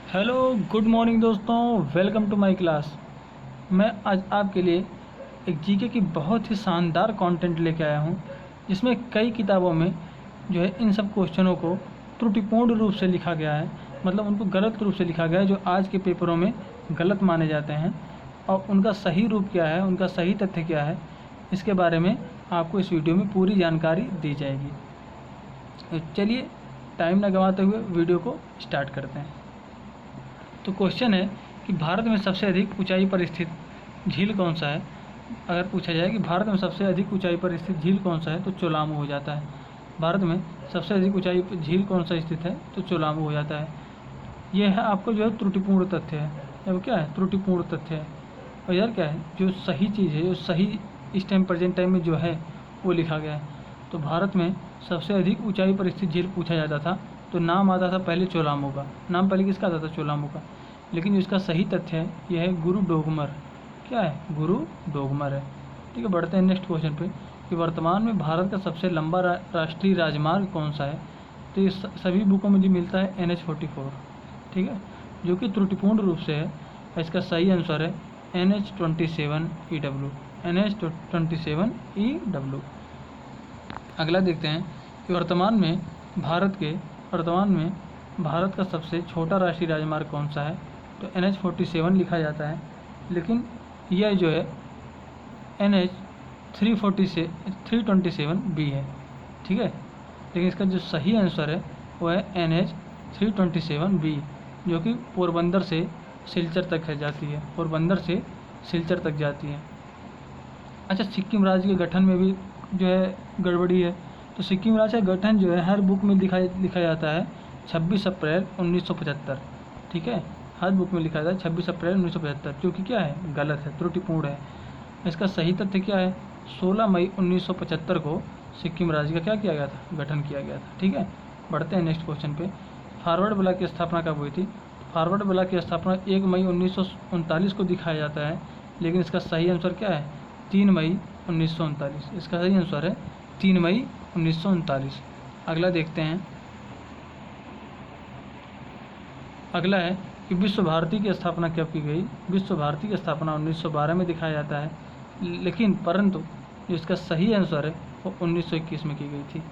Hello good morning दोस्तों, welcome to my class. मैं आज आपके लिए एक जीके की बहुत ही शानदार कंटेंट लेके आया हूँ, जिसमें कई किताबों में जो है इन सब क्वेश्चनों को त्रुटिपूर्ण रूप से लिखा गया है। मतलब उनको गलत रूप से लिखा गया है, जो आज के पेपरों में गलत माने जाते हैं। और उनका सही रूप क्या है, उनका सही तथ्य क्या है, इसके बारे में आपको इस वीडियो में पूरी जानकारी दी जाएगी। तो चलिए टाइम न गंवाते हुए वीडियो को स्टार्ट करते हैं। तो क्वेश्चन है कि भारत में सबसे अधिक ऊंचाई पर स्थित झील कौन सा है। अगर पूछा जाए कि भारत में सबसे अधिक ऊंचाई पर स्थित झील कौन सा है, तो चोलामू हो जाता है। भारत में सबसे अधिक ऊंचाई पर झील कौन सा स्थित है, तो चोलामू हो जाता है। यह है आपको जो है त्रुटिपूर्ण तथ्य है। अब क्या है, त्रुटिपूर्ण तथ्य है। और यार क्या है, जो सही चीज़ है, जो सही इस टाइम प्रेजेंट टाइम में जो है वो लिखा गया है। तो भारत में सबसे अधिक ऊंचाई पर स्थित झील पूछा जाता था, तो नाम आता था पहले चोलामू का। नाम पहले किसका आता था, चोलामू का। लेकिन जो इसका सही तथ्य है यह है गुरु डोगमर। क्या है, गुरु डोगमर है। ठीक है, बढ़ते हैं नेक्स्ट क्वेश्चन पे कि वर्तमान में भारत का सबसे लंबा राष्ट्रीय राजमार्ग कौन सा है। तो ये सभी बुकों में जो मिलता है NH-44। ठीक है, जो कि त्रुटिपूर्ण रूप से है। इसका सही आंसर है NH-27EW। NH-27EW। अगला देखते हैं कि वर्तमान में भारत का सबसे छोटा राष्ट्रीय राजमार्ग कौन सा है। तो NH-47 लिखा जाता है, लेकिन यह जो है NH-327B है। ठीक है, लेकिन इसका जो सही आंसर है वो है NH-327B, जो कि पोरबंदर से सिलचर तक है जाती है। पोरबंदर से सिलचर तक जाती है। अच्छा, सिक्किम राज्य के गठन में भी जो है गड़बड़ी है। तो सिक्किम राज्य का गठन जो है हर बुक में लिखा जाता है 26 अप्रैल 1975। ठीक है, हर बुक में लिखा जाता है 26 अप्रैल 1975, जो कि क्या है, गलत है, त्रुटिपूर्ण है। इसका सही तथ्य क्या है, 16 मई 1975 को सिक्किम राज्य का क्या किया गया था, गठन किया गया था। ठीक है, बढ़ते हैं नेक्स्ट क्वेश्चन पे। फॉरवर्ड ब्लॉक की स्थापना कब हुई थी। फॉरवर्ड ब्लॉक की स्थापना 1 मई 1939 को दिखाया जाता है, लेकिन इसका सही आंसर क्या है, 3 मई 1939। इसका सही आंसर है 3 मई 1939। अगला देखते हैं। अगला है कि विश्व भारती की स्थापना कब की गई। विश्व भारती की स्थापना 1912 में दिखाया जाता है, लेकिन परंतु जो इसका सही आंसर है वो 1921 में की गई थी।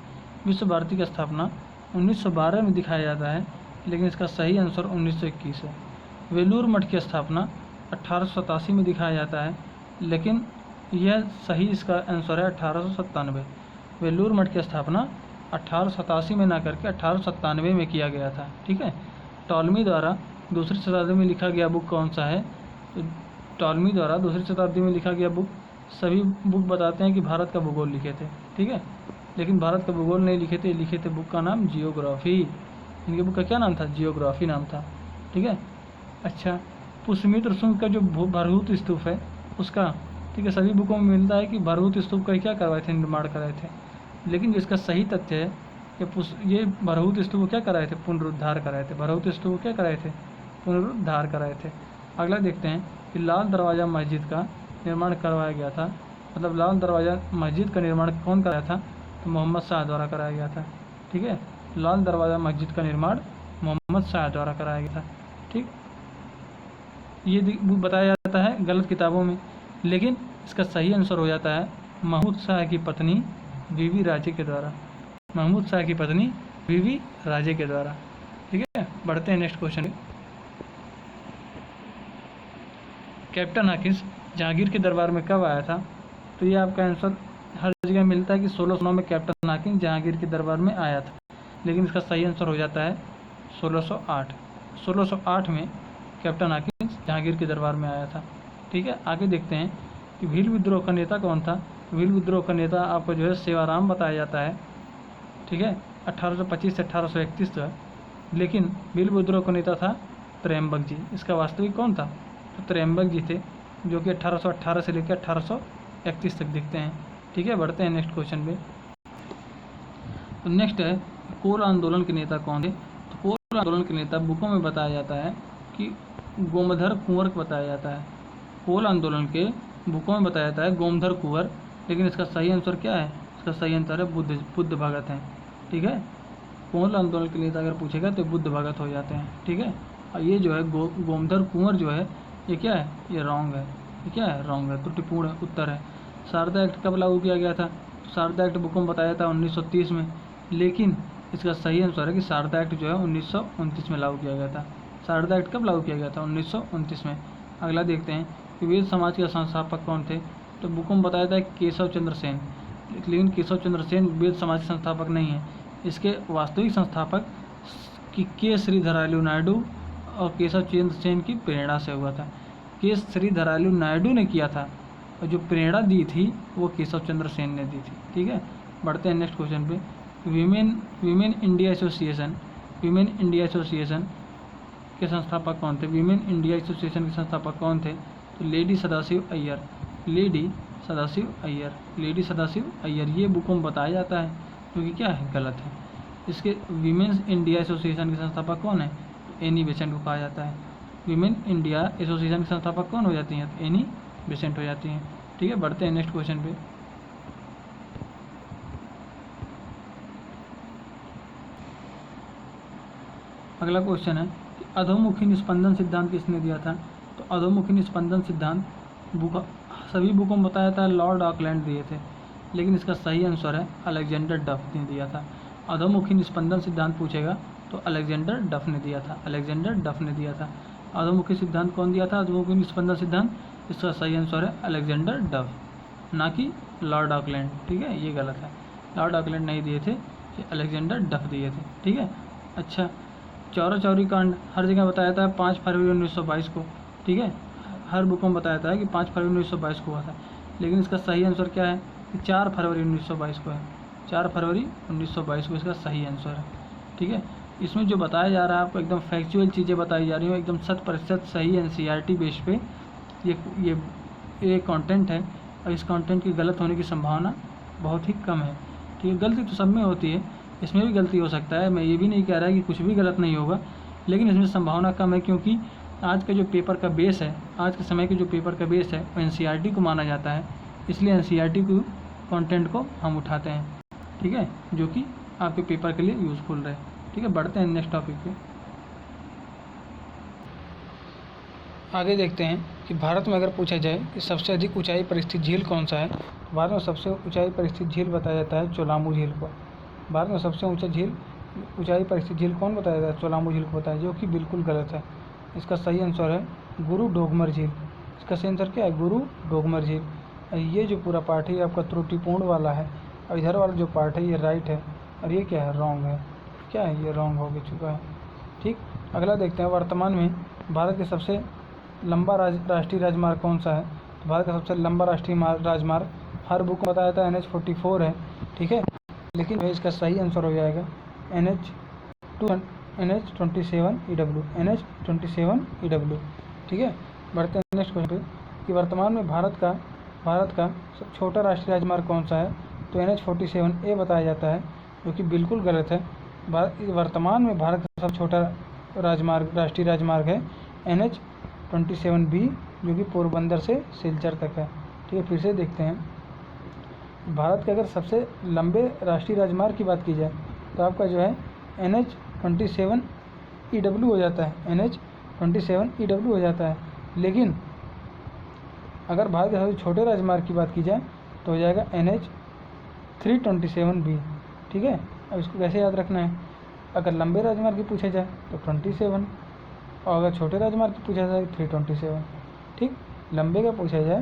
विश्व भारती की स्थापना 1912 में दिखाया जाता है, लेकिन इसका सही आंसर 1921 है। वेलूर मठ की स्थापना 1887 में दिखाया जाता है, लेकिन यह सही इसका आंसर है 1897। वेलूर मठ की स्थापना 1887 में ना करके 1897 में किया गया था। ठीक है, टॉलमी द्वारा दूसरी शताब्दी में लिखा गया बुक कौन सा है। तो टॉलमी द्वारा दूसरी शताब्दी में लिखा गया बुक, सभी बुक बताते हैं कि भारत का भूगोल लिखे थे। ठीक है, लेकिन भारत का भूगोल नहीं लिखे थे बुक का नाम जियोग्राफी। इनके बुक का क्या नाम था, जियोग्राफी नाम था। ठीक है, अच्छा, पुष्यमित्र शुंग का जो भरहूत स्तूप है उसका, ठीक है, सभी बुकों में मिलता है कि भरहूत स्तूप का क्या करवाए थे, निर्माण कराए थे। लेकिन जो इसका सही तथ्य है ये भरहूत स्तूप क्या कराए थे, पुनरुद्धार कराए थे। भरहूत स्तूप क्या कराए थे, पुनरुद्धार कराए थे। अगला देखते हैं कि लाल दरवाज़ा मस्जिद का निर्माण करवाया गया था। मतलब लाल दरवाज़ा मस्जिद का निर्माण कौन कराया था, तो मोहम्मद शाह द्वारा कराया गया था। ठीक है, लाल दरवाज़ा मस्जिद का निर्माण मोहम्मद शाह द्वारा कराया गया था। ठीक, ये बताया जाता है गलत किताबों में, लेकिन इसका सही आंसर हो जाता है महमूद शाह की पत्नी बीबी राजे के द्वारा। महमूद शाह की पत्नी बीबी राजे के द्वारा। ठीक है, बढ़ते हैं next question. Captain Hawkins Jahangir के दरबार में कब आया था। तो ये आपका आंसर हर जगह मिलता है कि 1609 में कैप्टन हाकिंस जहांगीर के दरबार में आया था, लेकिन इसका सही आंसर हो जाता है 1608। 1608 में कैप्टन हाकिंस जहांगीर के दरबार में आया था। ठीक है, आगे देखते हैं कि भील विद्रोह का नेता कौन था। भील विद्रोह का नेता आपको जो है सेवाराम बताया जाता है। ठीक है, 1825 से 1831 तक, लेकिन भील विद्रोह का नेता था त्र्यंबक जी। इसका वास्तविक कौन था, तो त्र्यंबक जी थे, जो कि 1818 से लेकर 1831 तक दिखते हैं। ठीक है, बढ़ते हैं नेक्स्ट क्वेश्चन पे। तो नेक्स्ट है कोल आंदोलन के नेता कौन थे। तो कोल आंदोलन के नेता बुकों में बताया जाता है कि गोमधर कुंवर बताया जाता है। कोल आंदोलन के बुकों में बताया जाता है गोमधर कुंवर, लेकिन इसका सही आंसर क्या है, इसका सही आंसर है बुद्ध भगत हैं। ठीक है, कोल आंदोलन के नेता अगर पूछेगा तो बुद्ध भगत हो जाते हैं। ठीक है, और ये जो है गोमधर कुंवर जो है ये क्या है, ये रॉन्ग है, ये क्या है, रॉन्ग है, त्रुटिपूर्ण उत्तर है। शारदा एक्ट कब लागू किया गया था? तो शारदा एक्ट बुक में बताया था 1930 में, लेकिन इसका सही आंसर है कि शारदा एक्ट जो है 1929 में लागू किया गया था। शारदा एक्ट कब लागू किया गया था? 1929 में। अगला देखते हैं कि वेद समाज के संस्थापक कौन थे? तो बुक में बताया था केशव चंद्र सेन, लेकिन केशव चंद्र सेन वेद समाज के संस्थापक नहीं है। इसके वास्तविक संस्थापक के श्रीधरालु नायडू और केशव चंद्र सेन की प्रेरणा से हुआ था। के श्रीधरालु नायडू ने किया था और जो प्रेरणा दी थी वो केशव चंद्र सेन ने दी थी। ठीक है, बढ़ते हैं नेक्स्ट क्वेश्चन पे। वीमेन इंडिया एसोसिएशन के संस्थापक कौन थे? वीमेन इंडिया एसोसिएशन के संस्थापक कौन थे? तो लेडी सदाशिव अय्यर, लेडी सदाशिव अय्यर ये बुक में बताया जाता है, क्योंकि क्या है, गलत है। इसके वीमेंस इंडिया एसोसिएशन के संस्थापक कौन है? एनी बेसेंट को कहा जाता है। वीमेन इंडिया एसोसिएशन के संस्थापक कौन हो जाती हैं? तो एनी बेसेंट हो जाती हैं। ठीक है, बढ़ते हैं नेक्स्ट क्वेश्चन पे। अगला क्वेश्चन है कि अधोमुखी निस्पंदन सिद्धांत किसने दिया था? तो अधोमुखी निस्पंदन सिद्धांत सभी बुकों में बताया था लॉर्ड ऑकलैंड दिए थे, लेकिन इसका सही आंसर है अलेक्जेंडर डफ ने दिया था। अधोमुखी निस्पंदन सिद्धांत पूछेगा तो अलेक्जेंडर डफ ने दिया था, अधोमुखी सिद्धांत कौन दिया था? अधोमुखी निस्पंदन सिद्धांत, इसका सही आंसर है अलेक्जेंडर डफ, ना कि लॉर्ड ऑकलैंड। ठीक है, ये गलत है, लॉर्ड ऑकलैंड नहीं दिए थे, ये अलेक्जेंडर डफ दिए थे। ठीक है, अच्छा, चौरा चौरी कांड हर जगह बताया था 5 फरवरी 1922 को। ठीक है, हर बुक में बताया था कि 5 फरवरी 1922 को हुआ था, लेकिन इसका सही आंसर क्या है कि 4 फरवरी 1922 को है, 4 फरवरी 1922 को इसका सही आंसर है। ठीक है, इसमें जो बताया जा रहा है आपको एकदम फैक्चुअल चीज़ें बताई जा रही हैं, एकदम 100% सही NCERT बेस पे ये कंटेंट है, और इस कंटेंट की गलत होने की संभावना बहुत ही कम है। ठीक है, गलती तो सब में होती है, इसमें भी गलती हो सकता है, मैं ये भी नहीं कह रहा कि कुछ भी गलत नहीं होगा, लेकिन इसमें संभावना कम है, क्योंकि आज का जो पेपर का बेस है, आज के समय के जो पेपर का बेस है वो NCERT को माना जाता है, इसलिए NCERT को कंटेंट को हम उठाते हैं। ठीक है, जो कि आपके पेपर के लिए यूज़फुल रहे। ठीक है, बढ़ते हैं नेक्स्ट टॉपिक पे। आगे देखते हैं कि भारत में अगर पूछा जाए कि सबसे अधिक ऊंचाई पर स्थित झील कौन सा है, तो भारत में सबसे ऊंचाई पर स्थित झील बताया जाता है चोलामू झील को। भारत में सबसे ऊंचाई पर स्थित झील कौन बताया जाता है? चोलामू झील को बताया, जो कि बिल्कुल गलत है। इसका सही आंसर है गुरु डोगमर झील। इसका सही आंसर क्या है? गुरु डोगमर झील। ये जो पूरा पार्ट है आपका त्रुटिपूर्ण वाला है, और इधर वाला जो पार्ट है ये राइट है, और ये क्या है? रॉन्ग है। क्या है? ये रॉन्ग हो चुका है। ठीक, अगला देखते हैं, वर्तमान में भारत के सबसे लंबा राष्ट्रीय राजमार्ग कौन सा है? तो भारत का सबसे लंबा राष्ट्रीय राजमार्ग हर बुक में बताया था NH-44 है। ठीक है, लेकिन इसका सही आंसर हो जाएगा NH-27 EW। ठीक है, बढ़ते हैं नेक्स्ट क्वेश्चन पे कि वर्तमान में भारत का छोटा राष्ट्रीय राजमार्ग कौन सा है? तो NH-47A बताया जाता है, जो कि बिल्कुल गलत है। वर्तमान में भारत का सबसे छोटा राष्ट्रीय राजमार्ग है NH-27B, जो कि पोरबंदर से सिलचर तक है। ठीक है, फिर से देखते हैं, भारत के अगर सबसे लंबे राष्ट्रीय राजमार्ग की बात की जाए तो आपका जो है NH-27EW हो जाता है, NH-27EW हो जाता है। लेकिन अगर भारत के सबसे छोटे राजमार्ग की बात की जाए तो हो जाएगा NH-327B। ठीक है, अब इसको कैसे याद रखना है? अगर लंबे राजमार्ग की पूछा जाए तो 27, और अगर छोटे राजमार्ग की पूछा जाए 327। ठीक, लंबे का पूछा जाए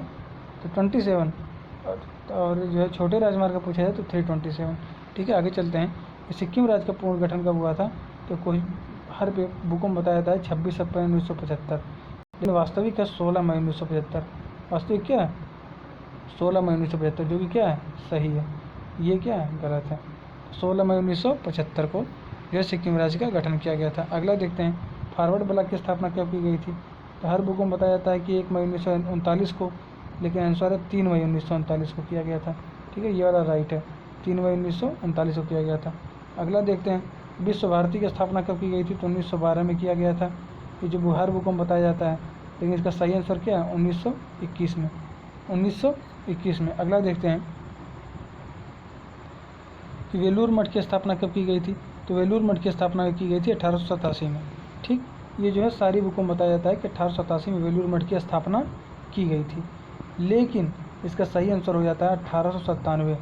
तो 27, और जो है छोटे राजमार्ग का पूछा जाए तो 327। ठीक है, आगे चलते हैं। सिक्किम राज्य का पुनर्गठन कब हुआ था? तो कोई हर बुकों में बताया जाता है 26 अप्रैल 1975, लेकिन वास्तविक है 16 मई 1975। वास्तविक क्या है? 16 मई 1975, जो कि क्या है? सही है। ये क्या है? गलत है। 16 मई 1975 को जो सिक्किम राज्य का गठन किया गया था। अगला देखते हैं, फॉरवर्ड ब्लॉक की स्थापना कब की गई थी? तो हर बुकों में बताया जाता है कि 1 मई 1939 को, लेकिन आंसर है 3 मई 1939 को किया गया था। ठीक है, ये वाला राइट है, 3 मई 1939 को किया गया था। अगला देखते हैं, विश्व भारती की स्थापना कब की गई थी? तो 1912 में किया गया था। ये जो हर बुकों में बताया जाता है, लेकिन इसका सही आंसर क्या है? 1921 में, 1921 में। अगला देखते हैं वेलूर मठ की स्थापना कब की गई थी? तो वेलूर मठ की स्थापना की गई थी 1887 में। ठीक, ये जो है सारी बुकों में बताया जाता है कि 1887 में वेलूर मठ की स्थापना की गई थी, लेकिन इसका सही आंसर हो जाता है 1897।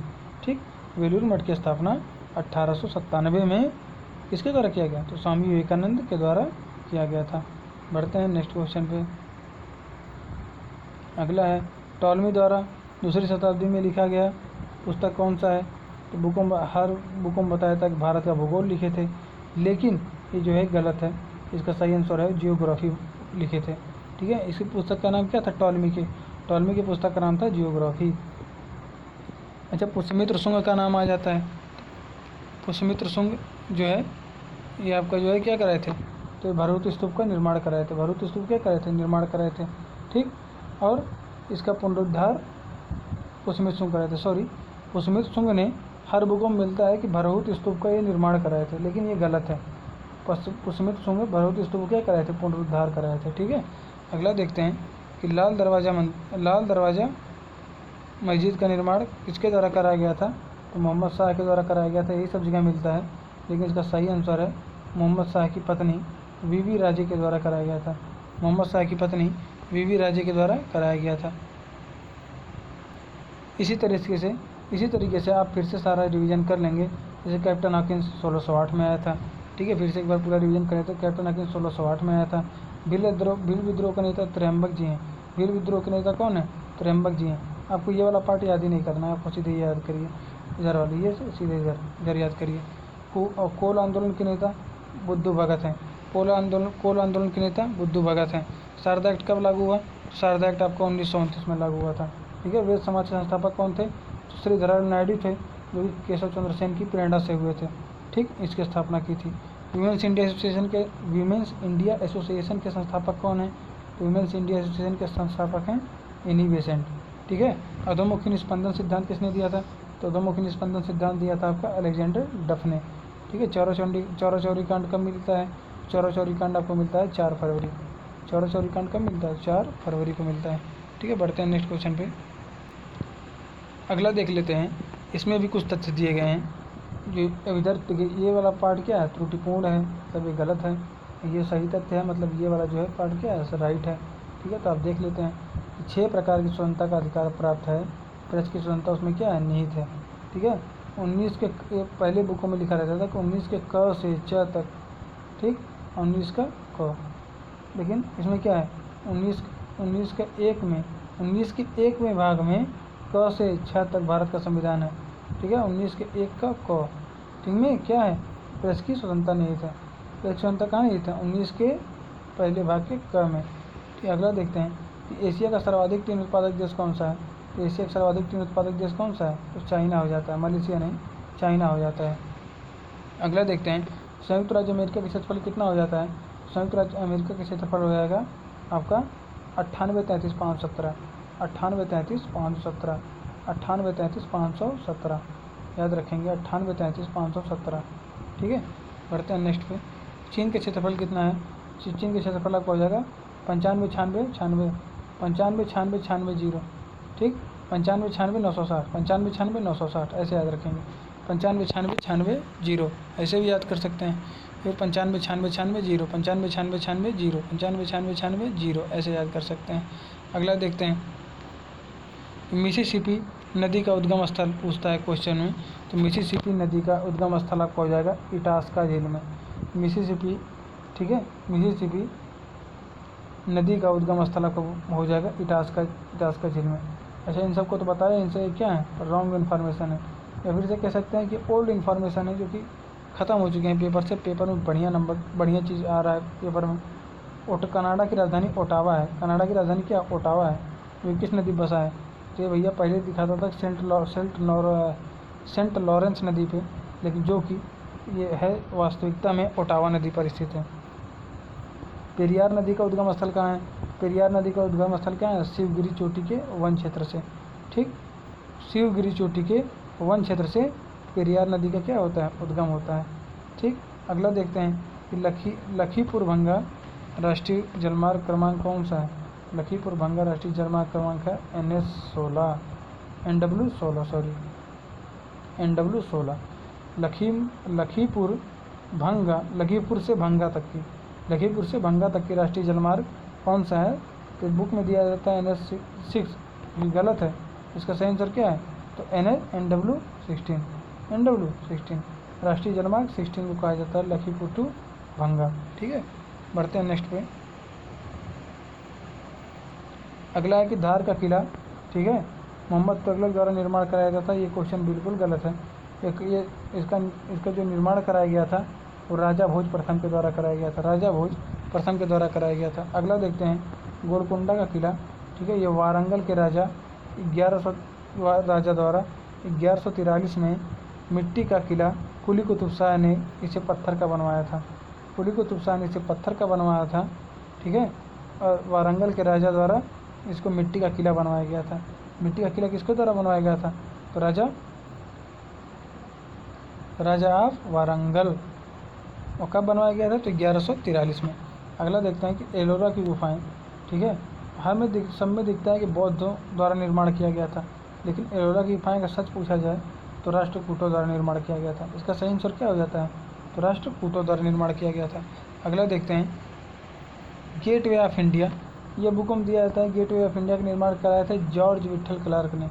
ठीक, वेलूर मठ की स्थापना 1897 में किसके द्वारा किया गया? तो स्वामी विवेकानंद के द्वारा किया गया था। बढ़ते हैं नेक्स्ट क्वेश्चन पे। अगला है टॉलमी द्वारा दूसरी शताब्दी में लिखा गया पुस्तक कौन सा है? तो हर बुकों में बताया था कि भारत का भूगोल लिखे थे, लेकिन ये जो है गलत है। इसका सही आंसर है जियोग्राफी लिखे थे। ठीक है, इसकी पुस्तक का नाम क्या था? टॉलमी की पुस्तक का नाम था जियोग्राफी। अच्छा, पुष्यमित्र शुंग का नाम आ जाता है। पुष्यमित्र शुंग जो है ये आपका जो है क्या कराए थे? तो भरहुत स्तूप का निर्माण कराए थे। भरहुत स्तूप क्या कराए थे? निर्माण कराए थे। ठीक, और इसका पुनरुद्धार पुष्यमित्र शुंग कराए थे। पुष्यमित्र शुंग ने हर बुकों में मिलता है कि भरहुत स्तूप का ये निर्माण कराए थे, लेकिन ये गलत है। पुष्यमित्र शुंग भरहुत स्तूप क्या कराए थे? पुनरुद्धार कराए थे। ठीक है, अगला देखते हैं कि लाल दरवाज़ा मस्जिद का निर्माण किसके द्वारा कराया गया था? तो मोहम्मद शाह के द्वारा कराया गया था। यही सब जगह मिलता है, लेकिन इसका सही आंसर है मोहम्मद शाह की पत्नी बीबी राजे के द्वारा कराया गया था। मोहम्मद शाह की पत्नी बीबी राजे के द्वारा कराया गया था। इसी तरीके से आप फिर से सारा रिवीजन कर लेंगे। जैसे कैप्टन हॉकिंस 1608 में आया था। ठीक है, फिर से एक बार पूरा रिवीजन करें तो कैप्टन हॉकिंस 1608 में आया था। भील विद्रोह का नेता त्र्यंबक जी हैं। भील विद्रोह के नेता कौन है? त्र्यंबक जी हैं। आपको ये वाला पार्ट याद ही नहीं करना है, आपको सीधे याद करिए इधर वाली, ये सीधे इधर याद करिए। कोल आंदोलन के नेता बुद्धू भगत हैं। कोल आंदोलन के नेता बुद्धू भगत हैं। शारदा एक्ट कब लागू हुआ? शारदा एक्ट आपका 1929 में लागू हुआ था। ठीक है, वेद समाज के संस्थापक कौन थे? तो श्री धरम नायडू थे, जो कि केशव चंद्र सेन की प्रेरणा से हुए थे। ठीक, इसकी स्थापना की थी। वीमेंस इंडिया एसोसिएशन के संस्थापक कौन हैं? तो वीमेंस इंडिया एसोसिएशन के संस्थापक हैं एनी बेसेंट। ठीक है, अधोमुखी निस्पंदन सिद्धांत किसने दिया था? तो अधोमुखी निस्पंदन सिद्धांत दिया था आपका अलेक्जेंडर डफ ने। ठीक है, चौरा कांड कब मिलता है? चौरा कांड आपको मिलता है 4 फरवरी। चौरा कांड कब मिलता है? 4 फरवरी को मिलता है। ठीक है, बढ़ते हैं नेक्स्ट क्वेश्चन पे। अगला देख लेते हैं, इसमें भी कुछ तथ्य दिए गए हैं जो इधर ये वाला पार्ट क्या है? त्रुटिपूर्ण है, मतलब ये गलत है। ये सही तथ्य है, मतलब ये वाला जो है पार्ट क्या है? राइट है। ठीक है, तो आप देख लेते हैं कि 6 प्रकार की स्वतंत्रता का अधिकार प्राप्त है। प्रेस की स्वतंत्रता उसमें क्या है? निहित है। ठीक है, 19 के पहले बुकों में लिखा रहता था कि 19 के क से च तक। ठीक, 19 का क, लेकिन इसमें क्या है? 19 के 1वें भाग में क से 6 तक भारत का संविधान है। ठीक है, 19 के 1 का क। ठीक में क्या है? प्रेस की स्वतंत्रता निहित है। प्रेस की स्वतंत्रता कहाँ निहित है? 19 के पहले भाग के क में। ठीक, अगला देखते हैं कि एशिया का सर्वाधिक टीन उत्पादक देश कौन सा है? तो एशिया का सर्वाधिक टीन उत्पादक देश कौन सा है? तो चाइना हो जाता है, मलेशिया नहीं, चाइना हो जाता है। अगला देखते हैं, संयुक्त राज्य अमेरिका का क्षेत्रफल कितना हो जाता है? संयुक्त राज्य अमेरिका का क्षेत्रफल हो जाएगा आपका 98,33,517। 98,33,517। 98,33,517 याद रखेंगे, 98,33,517। ठीक है, बढ़ते हैं नेक्स्ट पे। चीन का क्षेत्रफल कितना है? चीन का क्षेत्रफल आपका हो जाएगा 95,96,96,0। ठीक, 95,96,960, 95,96,960 ऐसे याद रखेंगे। 95,96,96,0 ऐसे भी याद कर सकते हैं। फिर 95,96,96,0, 95,96,96,0, 95,96,96,0 ऐसे याद कर सकते हैं। अगला देखते हैं, मिसिसिपी नदी का उद्गम स्थल पूछता है क्वेश्चन में। तो मिसिसिपी नदी का उद्गम स्थल आपका हो जाएगा इटास्का झील में। मिसिसिपी, ठीक है, मिसिसिपी नदी का उद्गम स्थल आपका हो जाएगा इटास्का झील में। अच्छा, इन सबको तो बताया, इनसे क्या है? रॉन्ग इन्फॉर्मेशन है, या फिर से कह सकते हैं कि ओल्ड इन्फॉर्मेशन है, जो कि ख़त्म हो चुके हैं पेपर से। पेपर में बढ़िया चीज़ आ रहा है पेपर में। कनाडा की राजधानी ओटावा है। कनाडा की राजधानी क्या? ओटावा है। ये किस नदी बसा है? तो ये भैया पहले दिखाता था सेंट लॉरेंस नदी पे, लेकिन जो कि ये है वास्तविकता में ओटावा नदी पर स्थित है। पेरियार नदी का उद्गम स्थल कहाँ है? पेरियार नदी का उद्गम स्थल क्या है? शिवगिरी चोटी के वन क्षेत्र से। ठीक, शिवगिरी चोटी के वन क्षेत्र से पेरियार नदी का क्या होता है? उद्गम होता है। ठीक, अगला देखते हैं कि लखीपुर भंगा राष्ट्रीय जलमार्ग क्रमांक कौन सा है? लखीपुर भंगा राष्ट्रीय जलमार्ग क्रमांक है NW16। लखीपुर से भंगा तक की लखीमपुर से भंगा तक की राष्ट्रीय जलमार्ग कौन सा है? तो बुक में दिया जाता है NH6, ये गलत है। इसका सही आंसर क्या है? तो NW16 राष्ट्रीय जलमार्ग 16 को कहा जाता है लखीमपुर टू भंगा। ठीक है, बढ़ते हैं नेक्स्ट पे। अगला है कि धार का किला, ठीक है, मोहम्मद तुगलक द्वारा निर्माण कराया गया था। ये क्वेश्चन बिल्कुल गलत है। इसका जो निर्माण कराया गया था वो राजा भोज प्रथम के द्वारा कराया गया था। राजा भोज प्रथम के द्वारा कराया गया था। अगला देखते हैं गोलकुंडा का किला, ठीक है, ये वारंगल के राजा 1100 राजा द्वारा 1143 में मिट्टी का किला कुली कुतुब शाह ने इसे पत्थर का बनवाया था। कुली कुतुब शाह ने इसे पत्थर का बनवाया था, ठीक है, और वारंगल के राजा द्वारा इसको मिट्टी का किला बनवाया गया था। मिट्टी का किला किसके द्वारा बनवाया गया था? तो राजा ऑफ वारंगल। और कब बनवाया गया था? तो 1143 में। अगला देखते हैं कि एलोरा की गुफाएं, ठीक है, हमें सब में दिखता है कि बौद्धों द्वारा निर्माण किया गया था, लेकिन एलोरा की गुफाएं का सच पूछा जाए तो राष्ट्रकूटों द्वारा निर्माण किया गया था। इसका सही आंसर क्या हो जाता है? तो राष्ट्रकूटों द्वारा निर्माण किया गया था। अगला देखते हैं गेटवे ऑफ इंडिया। यह बुक में दिया जाता है गेटवे ऑफ इंडिया का निर्माण कराया था जॉर्ज विठल क्लार्क ने,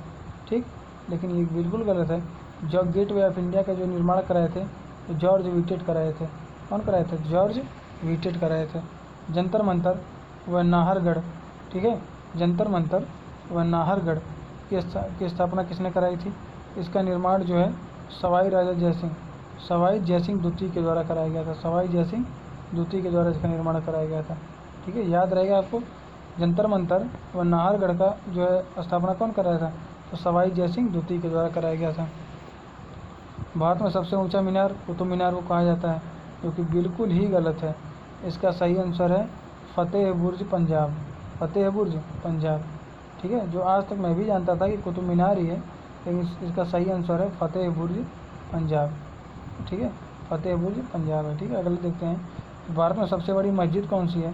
ठीक, लेकिन ये बिल्कुल गलत है। जो गेटवे ऑफ इंडिया का जो निर्माण कराए थे तो जॉर्ज विटेट कराए थे। कौन कराए थे? जॉर्ज विटेट कराए थे। जंतर मंतर व नाहरगढ़, ठीक है, जंतर मंतर व नाहरगढ़ की स्थापना किसने कराई थी? इसका निर्माण जो है सवाई जयसिंह द्वितीय के द्वारा कराया गया था। सवाई जयसिंह द्वितीय के द्वारा इसका निर्माण कराया गया था। ठीक है, याद रहेगा आपको। जंतर मंतर व नाहरगढ़ का जो है स्थापना कौन कराया था? तो सवाई जयसिंह द्वितीय के द्वारा कराया गया था। भारत में सबसे ऊंचा मीनार कुतुब मीनार को कहा जाता है, जो कि बिल्कुल ही गलत है। इसका सही आंसर है फतेह बुर्ज पंजाब। फतेह बुर्ज पंजाब, ठीक है, जो आज तक मैं भी जानता था कि कुतुब मीनार ही है, लेकिन इसका सही आंसर है फतेह बुर्ज पंजाब। ठीक है, फतेह बुर्ज पंजाब है। ठीक है, अगले देखते हैं भारत में सबसे बड़ी मस्जिद कौन सी है?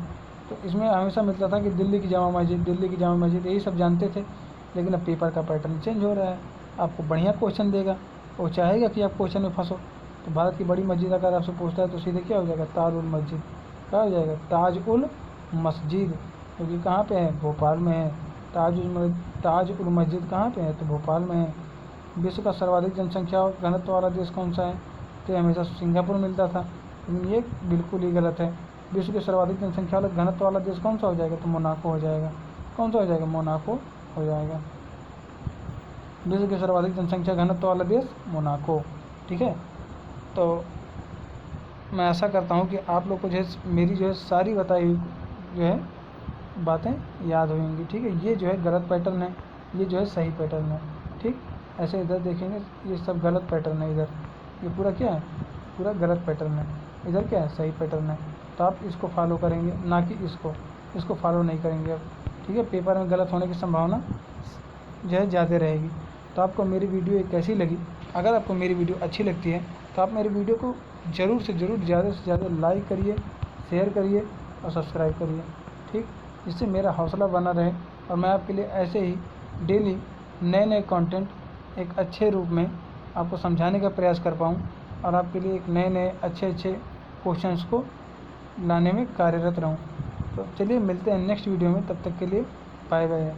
तो इसमें हमेशा मिलता था कि दिल्ली की जामा मस्जिद, यही सब जानते थे, लेकिन अब पेपर का पैटर्न चेंज हो रहा है। आपको बढ़िया क्वेश्चन देगा, वो चाहेगा कि आप क्वेश्चन में फंसो। तो भारत की बड़ी मस्जिद अगर आपसे पूछता है तो सीधे क्या हो जाएगा? ताज उल मस्जिद। क्या हो जाएगा? ताज उल मस्जिद, क्योंकि कहाँ पे है? भोपाल में है। ताज उल मस्जिद कहाँ पे है? तो भोपाल में है। विश्व का सर्वाधिक जनसंख्या घनत्व वाला देश कौन सा है? तो हमेशा सिंगापुर मिलता था, लेकिन ये बिल्कुल ही गलत है। विश्व के सर्वाधिक जनसंख्या वाला घनत्व वाला देश कौन सा हो जाएगा? तो मोनाको हो जाएगा। कौन सा हो जाएगा? मोनाको हो जाएगा। विश्व के सर्वाधिक जनसंख्या घनत्व वाला देश मोनाको। ठीक है, तो मैं आशा करता हूँ कि आप लोग को जो है मेरी जो है सारी बताई हुई जो है बातें याद होंगी। ठीक है, ये जो है गलत पैटर्न है, ये जो है सही पैटर्न है। ठीक, ऐसे इधर देखेंगे ये सब गलत पैटर्न है, इधर ये पूरा क्या है? पूरा गलत पैटर्न है। इधर क्या है? सही पैटर्न है। तो आप इसको फॉलो करेंगे, ना कि इसको फॉलो नहीं करेंगे अब। ठीक है, पेपर में गलत होने की संभावना जो है ज़्यादा रहेगी। तो आपको मेरी वीडियो कैसी लगी? अगर आपको मेरी वीडियो अच्छी लगती है तो आप मेरी वीडियो को ज़रूर से ज़्यादा लाइक करिए, शेयर करिए और सब्सक्राइब करिए। ठीक, जिससे मेरा हौसला बना रहे और मैं आपके लिए ऐसे ही डेली नए कंटेंट एक अच्छे रूप में आपको समझाने का प्रयास कर पाऊँ और आपके लिए एक नए अच्छे क्वेश्चंस को लाने में कार्यरत रहूँ। तो चलिए मिलते हैं नेक्स्ट वीडियो में, तब तक के लिए बाय बाय।